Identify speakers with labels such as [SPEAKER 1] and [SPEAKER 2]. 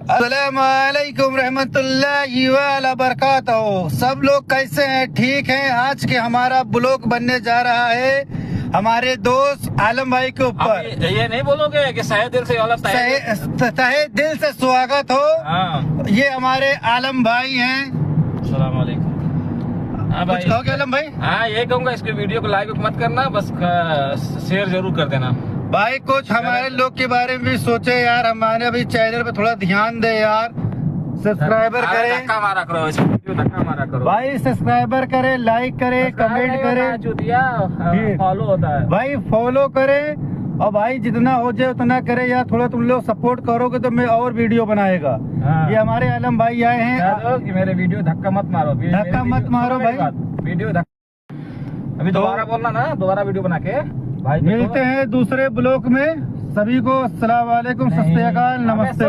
[SPEAKER 1] अस्सलामुअलैकुम रहमतुल्लाहि व बरकातहू। सब लोग कैसे हैं? ठीक हैं। आज के हमारा ब्लॉग बनने जा रहा है हमारे दोस्त आलम भाई के ऊपर।
[SPEAKER 2] ये नहीं बोलोगे कि सहे दिल से
[SPEAKER 1] तहे दिल से स्वागत हो।
[SPEAKER 2] हाँ।
[SPEAKER 1] ये हमारे आलम भाई हैं।
[SPEAKER 2] अस्सलाम वालेकुम। हाँ भाई,
[SPEAKER 1] कुछ कहोगे आलम भाई?
[SPEAKER 2] हाँ ये कहूँगा, इसके वीडियो को लाइक मत करना, बस शेयर जरूर कर देना।
[SPEAKER 1] भाई कुछ हमारे लोग के बारे में भी सोचे यार, हमारे अभी चैनल पे थोड़ा ध्यान दे यार, सब्सक्राइबर करे,
[SPEAKER 2] धक्का मारा करो, इस वीडियो धक्का मारा करो
[SPEAKER 1] भाई सब्सक्राइबर करे, लाइक करे, कमेंट करे,
[SPEAKER 2] फॉलो होता है
[SPEAKER 1] भाई फॉलो करे। और भाई जितना हो जाए उतना करे यार, थोड़ा तुम लोग सपोर्ट करोगे तो मैं और वीडियो बनाएगा।
[SPEAKER 2] हाँ।
[SPEAKER 1] ये हमारे आलम भाई आए हैं।
[SPEAKER 2] कि मेरे वीडियो धक्का मत मारो,
[SPEAKER 1] धक्का मत मारो भाई,
[SPEAKER 2] वीडियो अभी दोबारा बोलना ना, दोबारा वीडियो बना के भाई।
[SPEAKER 1] मिलते हैं दूसरे ब्लॉग में। सभी को अस्सलाम वालेकुम, सत श्री अकाल, नमस्ते।